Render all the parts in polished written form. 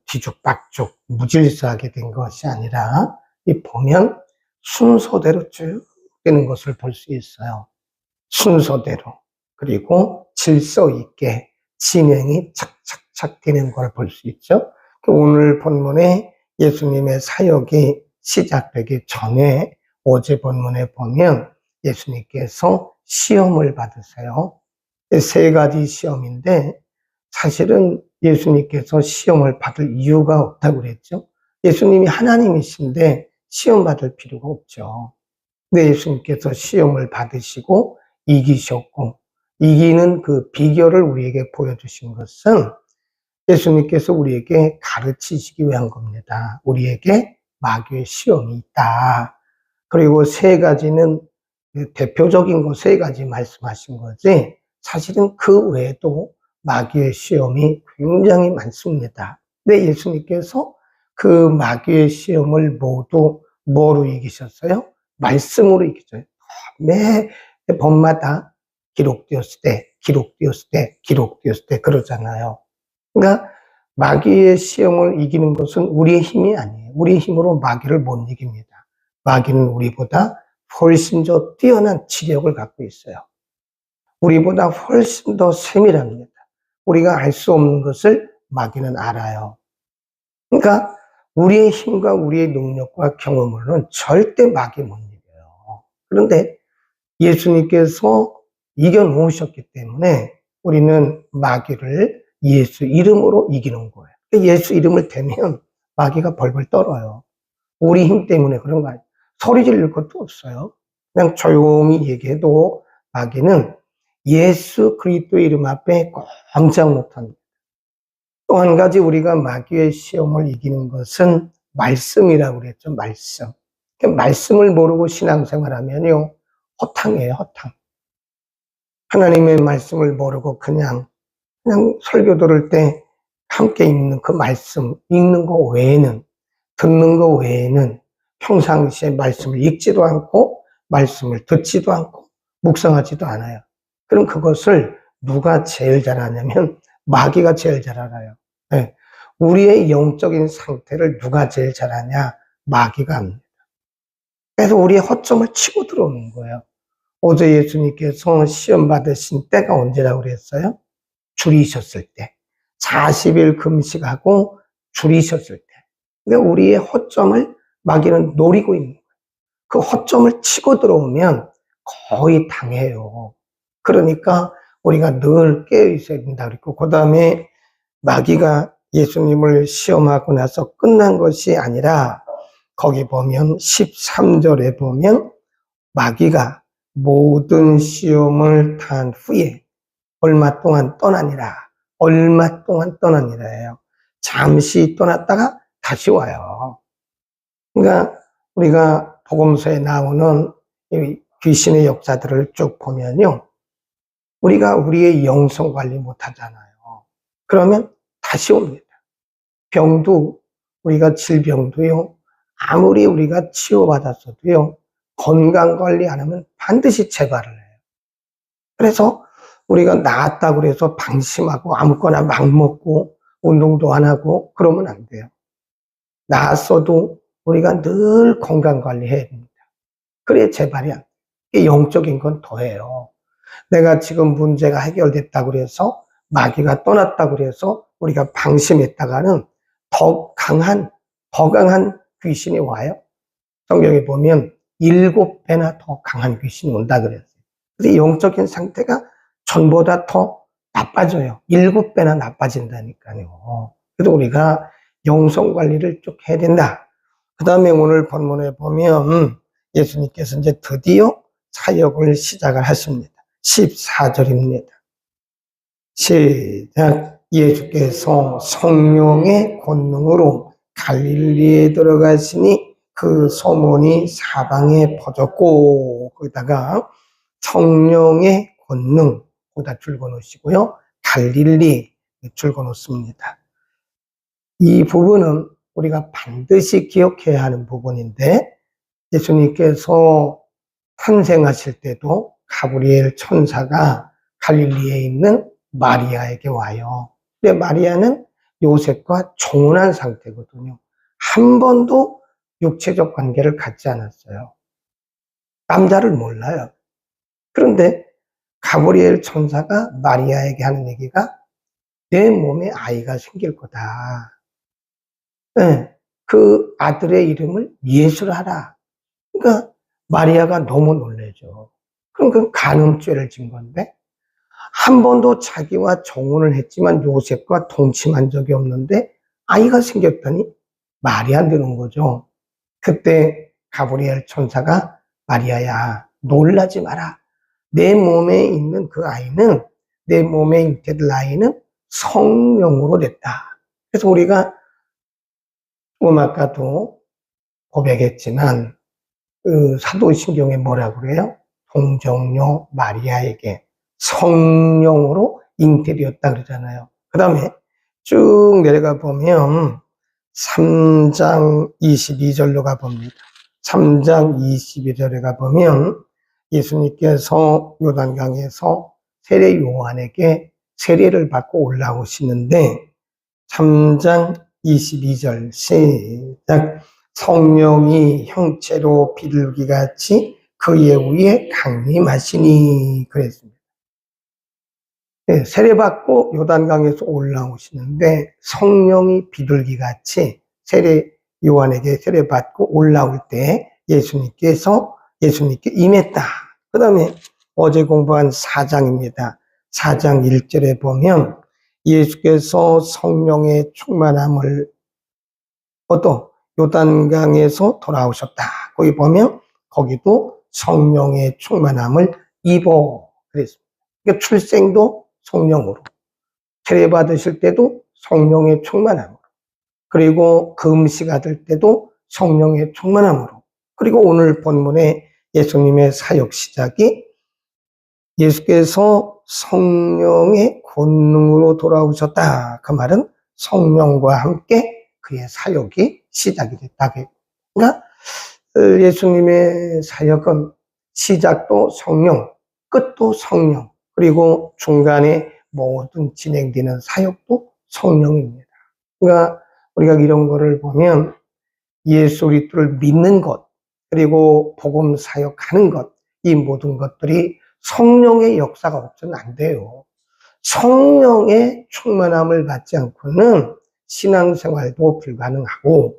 뒤죽박죽 무질서하게 된 것이 아니라 이 보면 순서대로 쭉 되는 것을 볼 수 있어요. 순서대로. 그리고 질서 있게 진행이 착착착 되는 걸 볼 수 있죠. 오늘 본문에 예수님의 사역이 시작되기 전에 어제 본문에 보면 예수님께서 시험을 받으세요. 세 가지 시험인데 사실은 예수님께서 시험을 받을 이유가 없다고 그랬죠. 예수님이 하나님이신데 시험 받을 필요가 없죠. 근데 예수님께서 시험을 받으시고 이기셨고 이기는 그 비결을 우리에게 보여주신 것은 예수님께서 우리에게 가르치시기 위한 겁니다. 우리에게 마귀의 시험이 있다. 그리고 세 가지는 대표적인 거 세 가지 말씀하신 거지 사실은 그 외에도 마귀의 시험이 굉장히 많습니다. 근데 예수님께서 그 마귀의 시험을 모두 뭐로 이기셨어요? 말씀으로 이기셨어요. 매 번마다 기록되었을 때 그러잖아요. 그러니까 마귀의 시험을 이기는 것은 우리의 힘이 아니에요. 우리의 힘으로 마귀를 못 이깁니다. 마귀는 우리보다 훨씬 더 뛰어난 지력을 갖고 있어요. 우리보다 훨씬 더 세밀합니다. 우리가 알 수 없는 것을 마귀는 알아요. 그러니까 우리의 힘과 우리의 능력과 경험으로는 절대 마귀 못 이겨요. 그런데 예수님께서 이겨놓으셨기 때문에 우리는 마귀를 예수 이름으로 이기는 거예요. 예수 이름을 대면 마귀가 벌벌 떨어요. 우리 힘 때문에 그런 거 아니에요. 소리 지를 것도 없어요. 그냥 조용히 얘기해도 마귀는 예수 그리스도 이름 앞에 꼼짝 못합니다. 또 한 가지 우리가 마귀의 시험을 이기는 것은 말씀이라고 그랬죠. 말씀. 말씀을 모르고 신앙생활하면요 허탕이에요. 허탕. 하나님의 말씀을 모르고 그냥 설교 들을 때 함께 읽는 그 말씀 읽는 거 외에는 듣는 거 외에는 평상시에 말씀을 읽지도 않고 말씀을 듣지도 않고 묵상하지도 않아요. 그럼 그것을 누가 제일 잘하냐면 마귀가 제일 잘 알아요. 네. 우리의 영적인 상태를 누가 제일 잘하냐? 마귀가 합니다. 그래서 우리의 허점을 치고 들어오는 거예요. 어제 예수님께서 시험 받으신 때가 언제라고 그랬어요? 줄이셨을 때. 40일 금식하고 줄이셨을 때. 근데 우리의 허점을 마귀는 노리고 있는 거예요. 그 허점을 치고 들어오면 거의 당해요. 그러니까 우리가 늘 깨어 있어야 된다 그랬고, 그 다음에 마귀가 예수님을 시험하고 나서 끝난 것이 아니라 거기 보면 13절에 보면 마귀가 모든 시험을 단 후에 얼마 동안 떠나니라. 얼마 동안 떠나니라예요. 잠시 떠났다가 다시 와요. 그러니까 우리가 복음서에 나오는 이 귀신의 역사들을 쭉 보면요. 우리가 우리의 영성 관리 못 하잖아요. 그러면 다시 옵니다. 병도 우리가 질병도요. 아무리 우리가 치유받았어도요. 건강 관리 안 하면 반드시 재발을 해요. 그래서 우리가 나았다고 해서 방심하고 아무거나 막 먹고 운동도 안 하고 그러면 안 돼요. 나았어도 우리가 늘 건강 관리해야 됩니다. 그래야 재발이 안 돼요. 영적인 건 더해요. 내가 지금 문제가 해결됐다고 해서 마귀가 떠났다고 해서 우리가 방심했다가는 더 강한 귀신이 와요. 성경에 보면 7배나 더 강한 귀신이 온다 그랬어요. 그래서 영적인 상태가 전보다 더 나빠져요. 7배나 나빠진다니까요. 그래서 우리가 영성 관리를 쭉 해야 된다. 그 다음에 오늘 본문에 보면 예수님께서 이제 드디어 사역을 시작을 하십니다. 14절입니다. 시작. 예수께서 성령의 권능으로 갈릴리에 들어가시니 그 소문이 사방에 퍼졌고, 거기다가 성령의 권능 보다 줄거 놓으시고요. 갈릴리 줄거 놓습니다. 이 부분은 우리가 반드시 기억해야 하는 부분인데 예수님께서 탄생하실 때도 가브리엘 천사가 갈릴리에 있는 마리아에게 와요. 근데 마리아는 요셉과 종혼한 상태거든요. 한 번도 육체적 관계를 갖지 않았어요. 남자를 몰라요. 그런데 가브리엘 천사가 마리아에게 하는 얘기가 내 몸에 아이가 생길 거다. 네, 그 아들의 이름을 예수라 하라. 그러니까 마리아가 너무 놀라죠. 그럼 그 간음죄를 진 건데 한 번도 자기와 정혼을 했지만 요셉과 동침한 적이 없는데 아이가 생겼다니 말이 안 되는 거죠. 그때 가브리엘 천사가 마리아야 놀라지 마라. 내 몸에 있는 그 아이는 내 몸에 있는 아이는 성령으로 됐다. 그래서 우리가 조금 아까도 고백했지만 그 사도신경에 뭐라고 그래요? 동정녀 마리아에게 성령으로 잉태되었다 그러잖아요. 그 다음에 쭉 내려가 보면 3장 22절로 가봅니다. 3장 22절에 가보면 예수님께서 요단강에서 세례 요한에게 세례를 받고 올라오시는데 3장 22절 시작. 성령이 형체로 비둘기같이 그의 위에 강림하시니 그랬습니다. 네, 세례받고 요단강에서 올라오시는데 성령이 비둘기같이 세례 요한에게 세례받고 올라올 때 예수님께 임했다. 그 다음에 어제 공부한 4장입니다. 4장 1절에 보면 예수께서 성령의 충만함을 요단강에서 돌아오셨다. 거기 보면 거기도 성령의 충만함을 입어 그랬습니다. 그러니까 출생도 성령으로, 세례 받으실 때도 성령의 충만함으로, 그리고 금식 받을 때도 성령의 충만함으로, 그리고 오늘 본문의 예수님의 사역 시작이 예수께서 성령의 권능으로 돌아오셨다. 그 말은 성령과 함께 그의 사역이 시작이 됐다. 그러니까 예수님의 사역은 시작도 성령, 끝도 성령, 그리고 중간에 모든 진행되는 사역도 성령입니다. 그러니까 우리가 이런 거를 보면 예수 그리스도를 믿는 것, 그리고 복음 사역하는 것, 이 모든 것들이 성령의 역사가 없어서는 안 돼요. 성령의 충만함을 받지 않고는 신앙생활도 불가능하고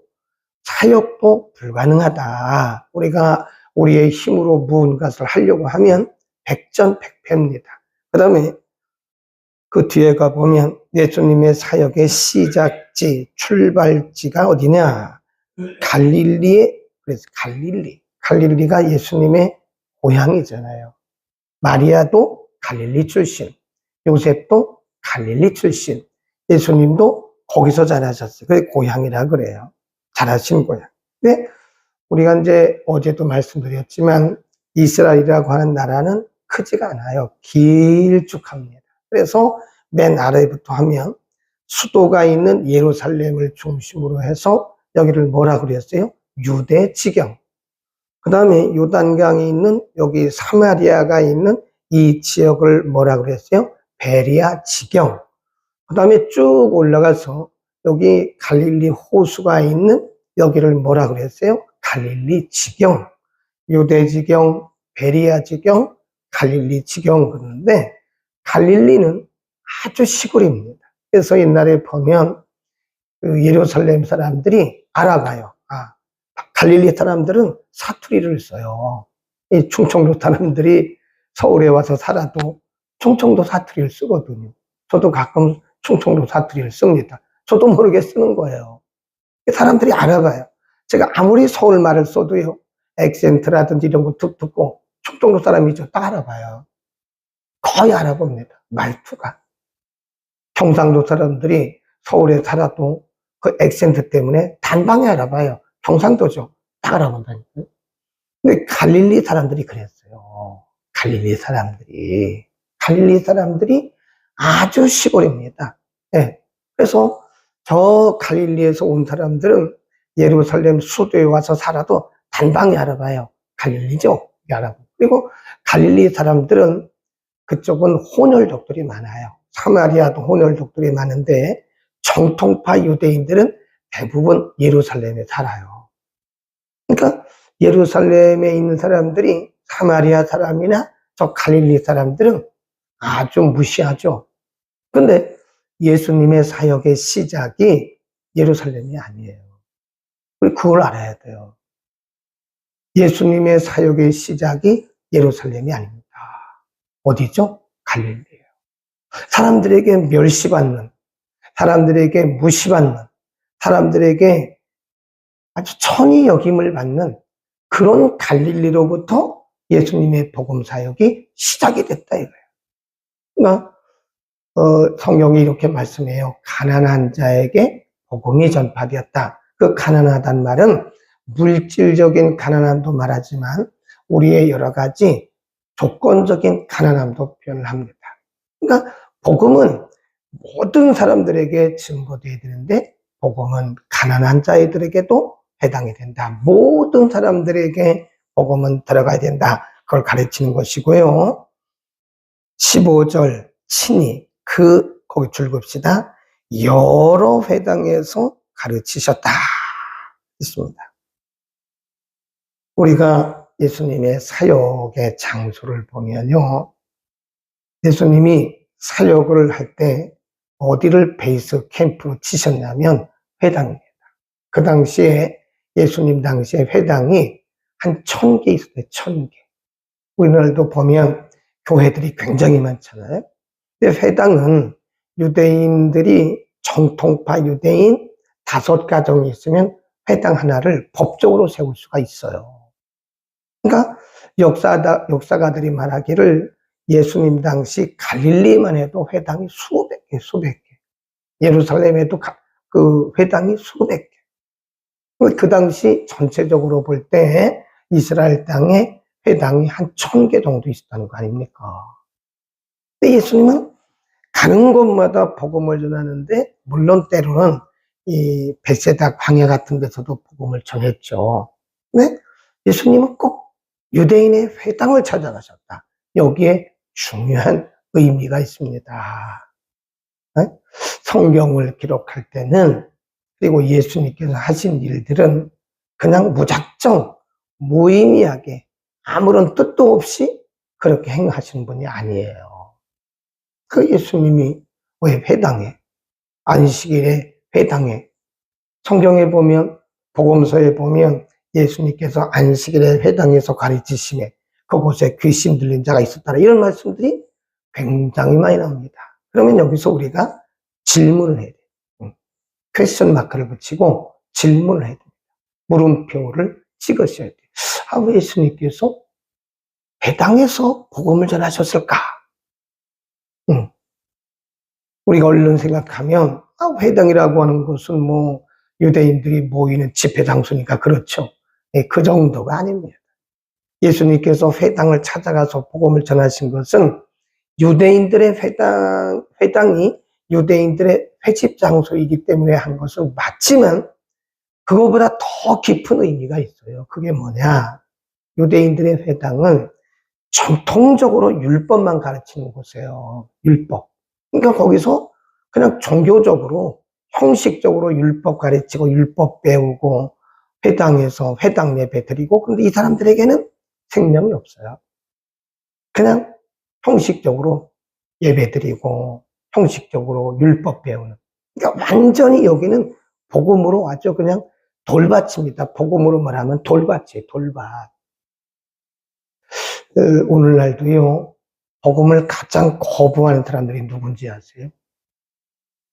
사역도 불가능하다. 우리가 우리의 힘으로 무언가를 하려고 하면 백전백패입니다. 그 다음에 그 뒤에 가보면 예수님의 사역의 시작지, 출발지가 어디냐? 그래서 갈릴리가 예수님의 고향이잖아요. 마리아도 갈릴리 출신, 요셉도 갈릴리 출신, 예수님도 거기서 자라셨어요. 그게 고향이라 그래요. 자라신 고향. 근데 우리가 이제 어제도 말씀드렸지만 이스라엘이라고 하는 나라는 크지가 않아요. 길쭉합니다. 그래서 맨 아래부터 하면 수도가 있는 예루살렘을 중심으로 해서 여기를 뭐라 그랬어요? 유대 지경. 그 다음에 요단강이 있는 여기 사마리아가 있는 이 지역을 뭐라 그랬어요? 베리아 지경. 그 다음에 쭉 올라가서 여기 갈릴리 호수가 있는 여기를 뭐라 그랬어요? 갈릴리 지경. 유대 지경, 베리아 지경, 갈릴리 지경 그러는데 갈릴리는 아주 시골입니다. 그래서 옛날에 보면 그 예루살렘 사람들이 알아봐요. 갈릴리 사람들은 사투리를 써요. 이 충청도 사람들이 서울에 와서 살아도 충청도 사투리를 쓰거든요. 저도 가끔 충청도 사투리를 씁니다. 저도 모르게 쓰는 거예요. 사람들이 알아봐요. 제가 아무리 서울 말을 써도요, 액센트라든지 이런 거 듣고 충청도 사람이죠. 딱 알아봐요. 거의 알아봅니다. 말투가. 경상도 사람들이 서울에 살아도 그 액센트 때문에 단방에 알아봐요. 경상도죠. 다 알아본다니까요. 근데 갈릴리 사람들이 그랬어요. 갈릴리 사람들이 아주 시골입니다. 네. 그래서 저 갈릴리에서 온 사람들은 예루살렘 수도에 와서 살아도 단방에 알아봐요. 갈릴리죠. 알아보고. 그리고 갈릴리 사람들은 그쪽은 혼혈족들이 많아요. 사마리아도 혼혈족들이 많은데 정통파 유대인들은 대부분 예루살렘에 살아요. 그러니까 예루살렘에 있는 사람들이 사마리아 사람이나 저 갈릴리 사람들은 아주 무시하죠. 근데 예수님의 사역의 시작이 예루살렘이 아니에요. 우리 그걸 알아야 돼요. 예수님의 사역의 시작이 예루살렘이 아닙니다. 어디죠? 갈릴리예요. 사람들에게 멸시받는, 사람들에게 무시받는, 사람들에게 아주 천히 여김을 받는 그런 갈릴리로부터 예수님의 복음 사역이 시작이 됐다 이거예요. 그러니까 성경이 이렇게 말씀해요. 가난한 자에게 복음이 전파되었다. 그 가난하단 말은 물질적인 가난함도 말하지만 우리의 여러 가지 조건적인 가난함도 표현을 합니다. 그러니까 복음은 모든 사람들에게 증거되어야 되는데 복음은 가난한 자들에게도 해당이 된다. 모든 사람들에게 복음은 들어가야 된다. 그걸 가르치는 것이고요. 15절 친히 거기 줄급시다. 여러 회당에서 가르치셨다. 있습니다. 우리가 예수님의 사역의 장소를 보면요. 예수님이 사역을 할 때 어디를 베이스 캠프로 치셨냐면 회당입니다. 그 당시에 예수님 당시에 회당이 한 1000개 있었어요. 1000개. 우리나라도 보면 교회들이 굉장히 많잖아요. 근데 회당은 유대인들이 정통파 유대인 5가정이 있으면 회당 하나를 법적으로 세울 수가 있어요. 그러니까 역사가들이 말하기를 예수님 당시 갈릴리만 해도 회당이 수백 개. 예루살렘에도 그 회당이 수백 개. 그 당시 전체적으로 볼 때 이스라엘 땅에 회당이 한 1000개 정도 있었다는 거 아닙니까? 근데 예수님은 가는 곳마다 복음을 전하는데 물론 때로는 이 벳세다 광야 같은 데서도 복음을 전했죠. 근데 예수님은 꼭 유대인의 회당을 찾아가셨다. 여기에 중요한 의미가 있습니다. 성경을 기록할 때는 그리고 예수님께서 하신 일들은 그냥 무작정 무의미하게 아무런 뜻도 없이 그렇게 행하시는 분이 아니에요. 그 예수님이 왜 회당에 안식일에 회당에 성경에 보면 복음서에 보면 예수님께서 안식일에 회당에서 가르치심에 그곳에 귀신 들린 자가 있었다 이런 말씀들이 굉장히 많이 나옵니다. 그러면 여기서 우리가 질문을 해야 돼요. 퀘스천 마크를 붙이고 질문을 해야 됩니다. 물음표를 찍으셔야 돼요. 왜 예수님께서 회당에서 복음을 전하셨을까? 우리가 얼른 생각하면 회당이라고 하는 것은 뭐 유대인들이 모이는 집회 장소니까 그렇죠. 그 정도가 아닙니다. 예수님께서 회당을 찾아가서 복음을 전하신 것은 유대인들의 회당이 유대인들의 회집 장소이기 때문에 한 것은 맞지만 그거보다 더 깊은 의미가 있어요. 그게 뭐냐? 유대인들의 회당은 전통적으로 율법만 가르치는 곳이에요. 율법. 그러니까 거기서 그냥 종교적으로 형식적으로 율법 가르치고 율법 배우고 회당에서 회당 예배 드리고 근데 이 사람들에게는 생명이 없어요. 그냥 형식적으로 예배 드리고 형식적으로 율법 배우는 그러니까 완전히 여기는 복음으로 아주 그냥 돌밭입니다. 복음으로 말하면 돌밭이에요. 돌밭. 오늘날도요 복음을 가장 거부하는 사람들이 누군지 아세요?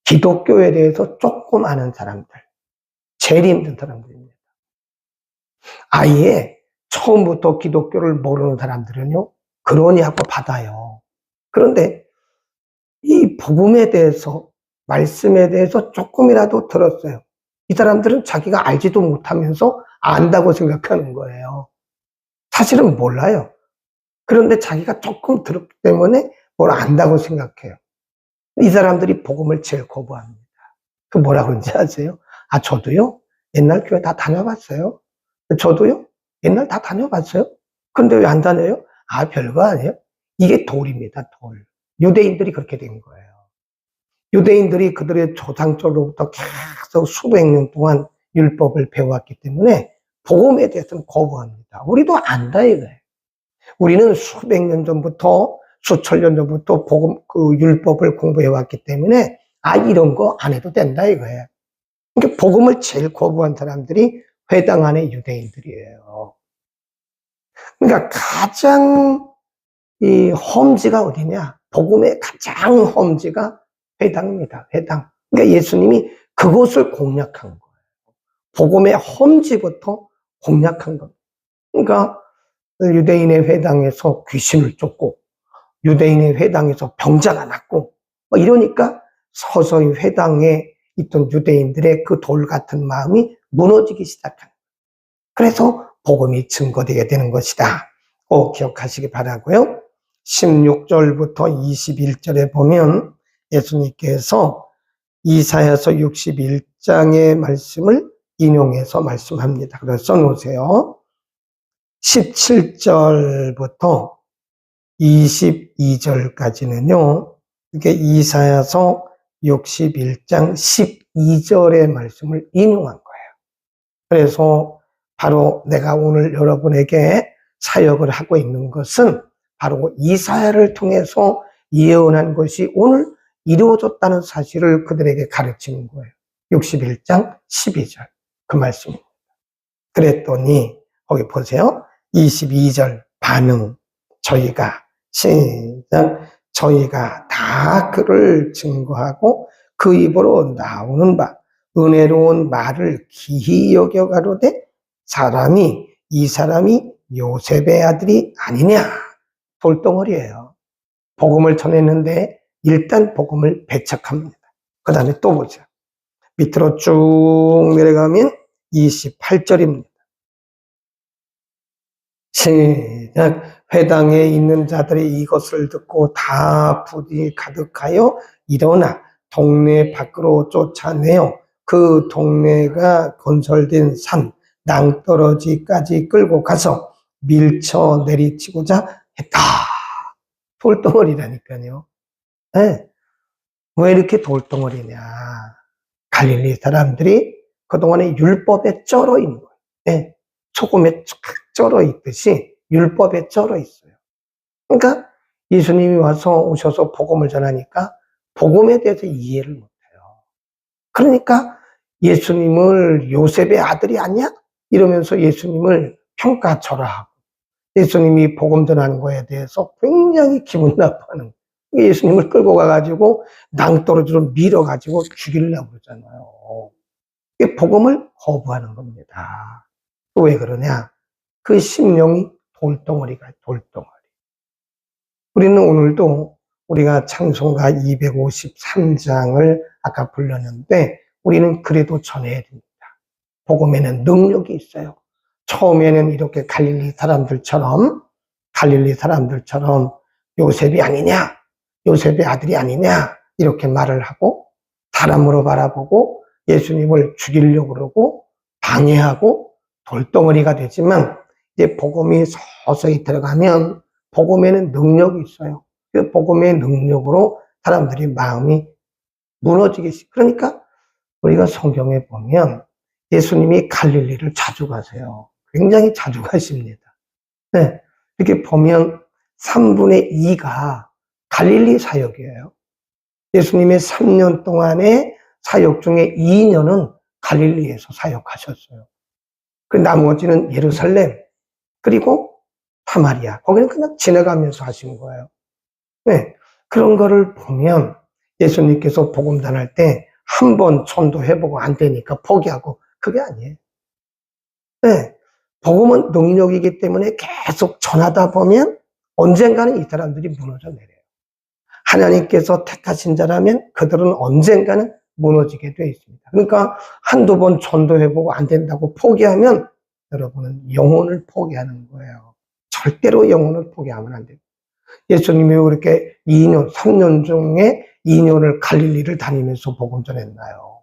기독교에 대해서 조금 아는 사람들, 제일 힘든 사람들입니다. 아예 처음부터 기독교를 모르는 사람들은요, 그러냐고 받아요. 그런데 이 복음에 대해서, 말씀에 대해서 조금이라도 들었어요. 이 사람들은 자기가 알지도 못하면서 안다고 생각하는 거예요. 사실은 몰라요. 그런데 자기가 조금 들었기 때문에 뭘 안다고 생각해요. 이 사람들이 복음을 제일 거부합니다. 그 뭐라 그런지 아세요? 저도요, 옛날 교회 다 다녀봤어요. 저도요, 옛날 다 다녀봤어요. 그런데 왜 안 다녀요? 별거 아니에요. 이게 돌입니다, 돌. 유대인들이 그렇게 된 거예요. 유대인들이 그들의 조상들로부터 계속 수백 년 동안 율법을 배워왔기 때문에 복음에 대해서는 거부합니다. 우리도 안다 이거예요. 우리는 수백 년 전부터 수천 년 전부터 율법을 공부해왔기 때문에 이런 거 안 해도 된다 이거예요. 그러니까 복음을 제일 거부한 사람들이 회당 안의 유대인들이에요. 그러니까 가장 이 험지가 어디냐? 복음의 가장 험지가 회당입니다. 회당. 그러니까 예수님이 그것을 공략한 거예요. 복음의 험지부터 공략한 겁니다. 그러니까 유대인의 회당에서 귀신을 쫓고 유대인의 회당에서 병자가 났고 이러니까 서서히 회당에 있던 유대인들의 그 돌 같은 마음이 무너지기 시작한 거예요. 그래서 복음이 증거되게 되는 것이다. 꼭 기억하시기 바라고요. 16절부터 21절에 보면 예수님께서 이사야서 61장의 말씀을 인용해서 말씀합니다. 그래서 써놓으세요. 17절부터 22절까지는요. 이게 이사야서 61장 12절의 말씀을 인용한 거예요. 그래서 바로 내가 오늘 여러분에게 사역을 하고 있는 것은 바로 이사야를 통해서 예언한 것이 오늘 이루어졌다는 사실을 그들에게 가르치는 거예요. 61장 12절 그 말씀입니다. 그랬더니 거기 보세요. 22절 반응. 저희가 다 그를 증거하고 그 입으로 나오는 바 은혜로운 말을 기히 여겨가로되 이 사람이 요셉의 아들이 아니냐. 돌덩어리예요. 복음을 전했는데 일단 복음을 배척합니다. 그 다음에 또 보죠. 밑으로 쭉 내려가면 28절입니다. 시작. 회당에 있는 자들이 이것을 듣고 다 불이 가득하여 일어나 동네 밖으로 쫓아내어 그 동네가 건설된 산 낭떠러지까지 끌고 가서 밀쳐 내리치고자 했다. 돌덩어리라니까요. 네. 왜 이렇게 돌덩어리냐. 갈릴리 사람들이 그동안에 율법에 쩔어 있는 거예요. 네. 소금에 쫙 쩔어 있듯이 율법에 쩔어 있어요. 그러니까 예수님이 오셔서 복음을 전하니까 복음에 대해서 이해를 못해요. 그러니까 예수님을 요셉의 아들이 아니야? 이러면서 예수님을 평가절하하고 예수님이 복음 전하는 거에 대해서 굉장히 기분 나빠하는 거예요. 예수님을 끌고 가가지고 낭떠러지로 밀어가지고 죽이려고 그러잖아요. 이게 복음을 거부하는 겁니다. 왜 그러냐? 그 심령이 돌덩어리가 돌덩어리. 우리는 오늘도 우리가 찬송가 253장을 아까 불렀는데 우리는 그래도 전해야 됩니다. 복음에는 능력이 있어요. 처음에는 이렇게 갈릴리 사람들처럼 요셉이 아니냐, 요셉의 아들이 아니냐 이렇게 말을 하고 사람으로 바라보고 예수님을 죽이려고 그러고 방해하고 돌덩어리가 되지만 이제 복음이 서서히 들어가면 복음에는 능력이 있어요. 그 복음의 능력으로 사람들이 마음이 무너지기 그러니까 우리가 성경에 보면 예수님이 갈릴리를 자주 가세요. 굉장히 자주 가십니다. 네, 이렇게 보면 3분의 2가 갈릴리 사역이에요. 예수님의 3년 동안의 사역 중에 2년은 갈릴리에서 사역하셨어요. 그 나머지는 예루살렘 그리고 사마리아 거기는 그냥 지나가면서 하신 거예요. 네, 그런 거를 보면 예수님께서 복음 전할 때 한 번 전도해보고 안 되니까 포기하고 그게 아니에요. 네, 복음은 능력이기 때문에 계속 전하다 보면 언젠가는 이 사람들이 무너져 내려요. 하나님께서 택하신 자라면 그들은 언젠가는 무너지게 되어 있습니다. 그러니까 한두 번 전도해보고 안 된다고 포기하면 여러분은 영혼을 포기하는 거예요. 절대로 영혼을 포기하면 안 돼요. 예수님이 그렇게 2년, 3년 중에 2년을 갈릴리를 다니면서 복음 전했나요?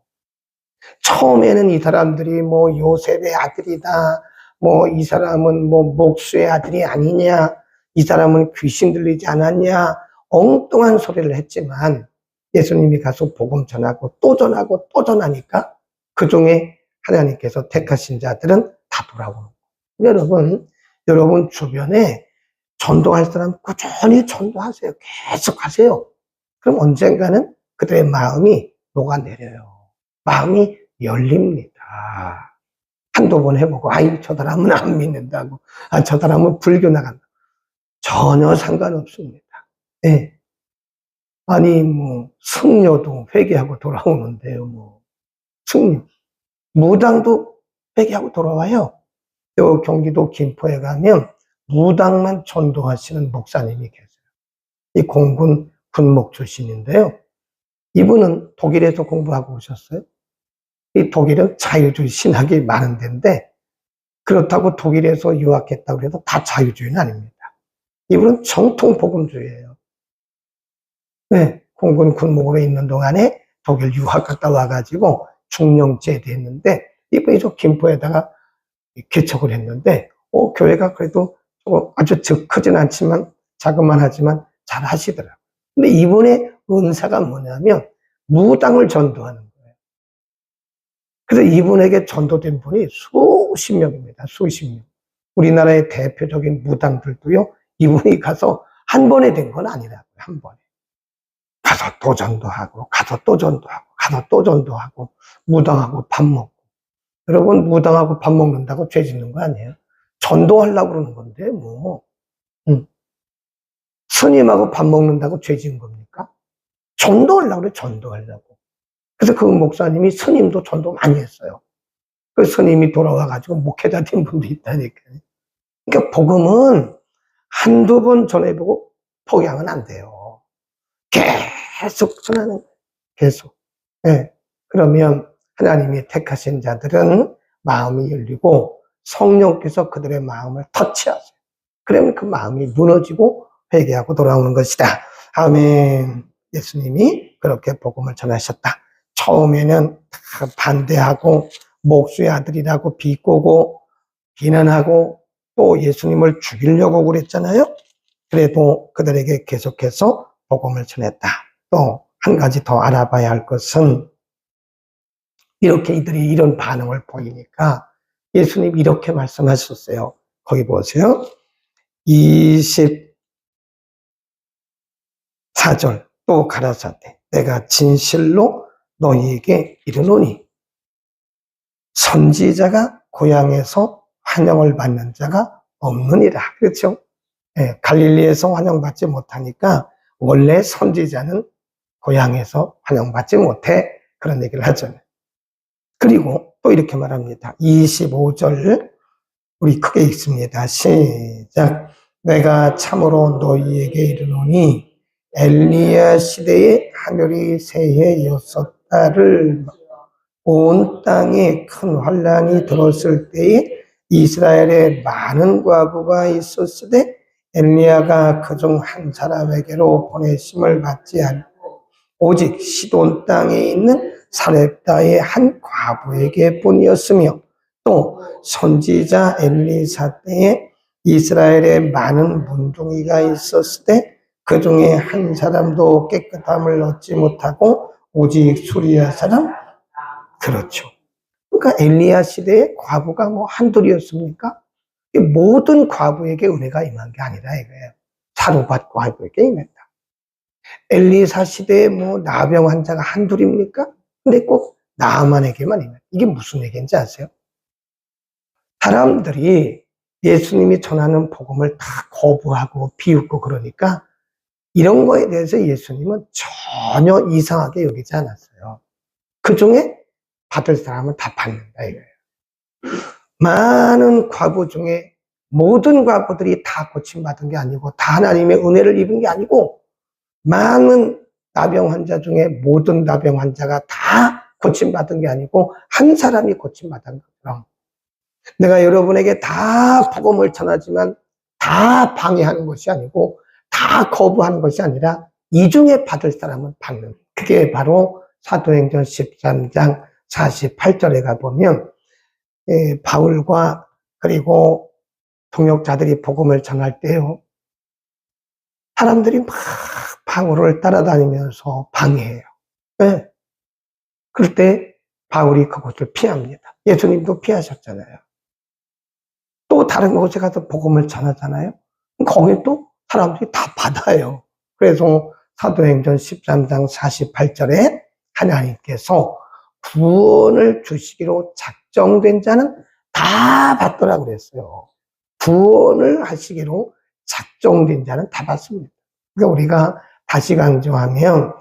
처음에는 이 사람들이 뭐 요셉의 아들이다, 뭐 이 사람은 뭐 목수의 아들이 아니냐, 이 사람은 귀신 들리지 않았냐, 엉뚱한 소리를 했지만 예수님이 가서 복음 전하고 또 전하고 또 전하니까 그 중에 하나님께서 택하신 자들은 다 돌아오는 거예요. 여러분 주변에 전도할 사람 꾸준히 전도하세요. 계속 하세요. 그럼 언젠가는 그들의 마음이 녹아내려요. 마음이 열립니다. 한두 번 해보고, 아이, 저 사람은 안 믿는다고. 아, 저 사람은 불교 나간다. 전혀 상관없습니다. 네. 아니, 승려도 회개하고 돌아오는데요, 승려. 무당도 회개하고 돌아와요. 요 경기도 김포에 가면 무당만 전도하시는 목사님이 계세요. 이 공군 군목 출신인데요. 이분은 독일에서 공부하고 오셨어요. 이 독일은 자유주의 신학이 많은 데인데, 그렇다고 독일에서 유학했다고 해도 다 자유주의는 아닙니다. 이분은 정통 복음주의예요. 네, 공군 군목으로 있는 동안에 독일 유학 갔다 와가지고 중령 제대했는데, 이분이 저 김포에다가 개척을 했는데, 교회가 그래도 아주 크진 않지만 자그만 하지만 잘 하시더라고요. 근데 이분의 은사가 뭐냐면 무당을 전도하는 거예요. 그래서 이분에게 전도된 분이 수십 명입니다. 수십 명. 우리나라의 대표적인 무당들도요, 이분이 가서 한 번에 된 건 아니라고요. 한 번에. 가서 또 전도하고, 가서 또 전도하고, 가서 또 전도하고, 무당하고 밥 먹고. 여러분, 무당하고 밥 먹는다고 죄 짓는 거 아니에요? 전도하려고 그러는 건데, 스님하고 밥 먹는다고 죄 지은 겁니까? 전도하려고 그래, 전도하려고. 그래서 그 목사님이 스님도 전도 많이 했어요. 그 스님이 돌아와가지고 목회자 된 분도 있다니까요. 그러니까 복음은 한두 번 전해보고 포기하면 안 돼요. 계속 전하는 거예요. 계속. 네. 그러면 하나님이 택하신 자들은 마음이 열리고 성령께서 그들의 마음을 터치하세요. 그러면 그 마음이 무너지고 회개하고 돌아오는 것이다. 아멘. 예수님이 그렇게 복음을 전하셨다. 처음에는 반대하고 목수의 아들이라고 비꼬고 비난하고 또 예수님을 죽이려고 그랬잖아요. 그래도 그들에게 계속해서 복음을 전했다. 또 한 가지 더 알아봐야 할 것은 이렇게 이들이 이런 반응을 보이니까 예수님 이렇게 말씀하셨어요. 거기 보세요. 24절 또 가라사대 내가 진실로 너희에게 이르노니 선지자가 고향에서 환영을 받는 자가 없느니라. 그렇죠? 네, 갈릴리에서 환영받지 못하니까 원래 선지자는 고향에서 환영받지 못해. 그런 얘기를 하잖아요. 그리고 또 이렇게 말합니다. 25절 우리 크게 읽습니다. 시작. 내가 참으로 너희에게 이르노니 엘리야 시대에 하늘이 새해 6달을 온 땅에 큰 환란이 들었을 때에 이스라엘에 많은 과부가 있었으되 엘리야가 그중 한 사람에게로 보내심을 받지 않고 오직 시돈 땅에 있는 사렙다의 한 과부에게 뿐이었으며 또 선지자 엘리사 때에 이스라엘에 많은 문둥이가 있었으되 그 중에 한 사람도 깨끗함을 얻지 못하고 오직 수리아 사람. 그렇죠. 그러니까 엘리야 시대에 과부가 한둘이었습니까? 모든 과부에게 은혜가 임한 게 아니라 이거예요. 사로밭 과부에게 임했다. 엘리사 시대에 나병 환자가 한둘입니까? 근데 꼭 나만에게만 임했다. 이게 무슨 얘기인지 아세요? 사람들이 예수님이 전하는 복음을 다 거부하고 비웃고 그러니까 이런 거에 대해서 예수님은 전혀 이상하게 여기지 않았어요. 그 중에 받을 사람은 다 받는다 이거예요. 많은 과부 중에 모든 과부들이 다 고침받은 게 아니고 다 하나님의 은혜를 입은 게 아니고 많은 나병 환자 중에 모든 나병 환자가 다 고침받은 게 아니고 한 사람이 고침받은 것처럼 내가 여러분에게 다 복음을 전하지만 다 방해하는 것이 아니고 다 거부하는 것이 아니라 이 중에 받을 사람은 받는, 그게 바로 사도행전 13장 48절에 가보면 바울과 그리고 동역자들이 복음을 전할 때요 사람들이 막 바울을 따라다니면서 방해해요. 네. 그럴 때 바울이 그곳을 피합니다. 예수님도 피하셨잖아요. 또 다른 곳에 가서 복음을 전하잖아요. 거기 또 사람들이 다 받아요. 그래서 사도행전 13장 48절에 하나님께서 구원을 주시기로 작정된 자는 다 받더라고 그랬어요. 구원을 하시기로 작정된 자는 다 받습니다. 그러니까 우리가 다시 강조하면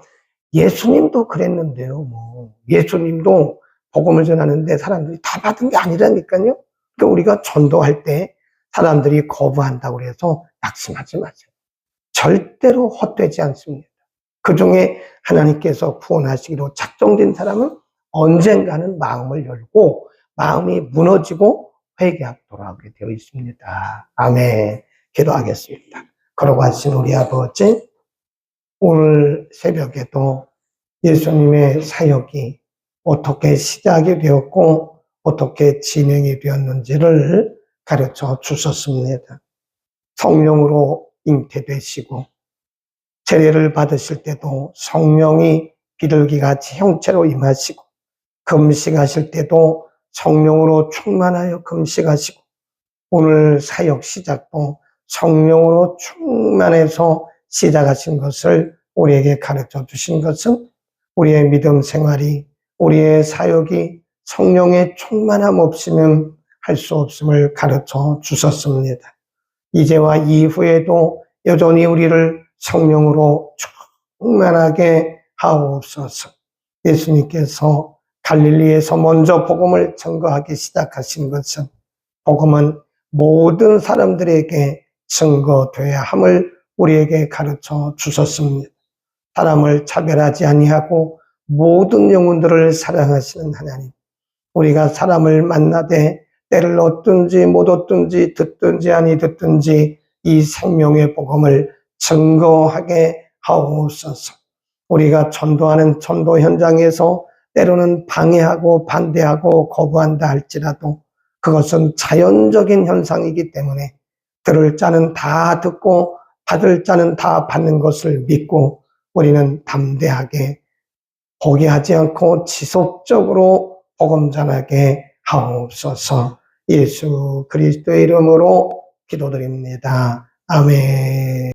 예수님도 그랬는데요. 뭐 예수님도 복음을 전하는데 사람들이 다 받은 게 아니라니까요. 그러니까 우리가 전도할 때 사람들이 거부한다고 해서 낙심하지 마세요. 절대로 헛되지 않습니다. 그중에 하나님께서 구원하시기로 작정된 사람은 언젠가는 마음을 열고 마음이 무너지고 회개하고 돌아오게 되어 있습니다. 아멘. 기도하겠습니다. 걸어가신 우리 아버지, 오늘 새벽에도 예수님의 사역이 어떻게 시작이 되었고 어떻게 진행이 되었는지를 가르쳐 주셨습니다. 성령으로 잉태되시고 세례를 받으실 때도 성령이 비둘기같이 형체로 임하시고 금식하실 때도 성령으로 충만하여 금식하시고 오늘 사역 시작도 성령으로 충만해서 시작하신 것을 우리에게 가르쳐 주신 것은 우리의 믿음 생활이, 우리의 사역이 성령의 충만함 없이는 할 수 없음을 가르쳐 주셨습니다. 이제와 이후에도 여전히 우리를 성령으로 충만하게 하옵소서. 예수님께서 갈릴리에서 먼저 복음을 증거하기 시작하신 것은 복음은 모든 사람들에게 증거되어야 함을 우리에게 가르쳐 주셨습니다. 사람을 차별하지 아니하고 모든 영혼들을 사랑하시는 하나님, 우리가 사람을 만나되 때를 얻든지 못 얻든지 듣든지 아니 듣든지 이 생명의 복음을 증거하게 하옵소서. 우리가 전도하는 전도 현장에서 때로는 방해하고 반대하고 거부한다 할지라도 그것은 자연적인 현상이기 때문에 들을 자는 다 듣고 받을 자는 다 받는 것을 믿고 우리는 담대하게 포기하지 않고 지속적으로 복음 전하게 하옵소서. 예수 그리스도의 이름으로 기도드립니다. 아멘.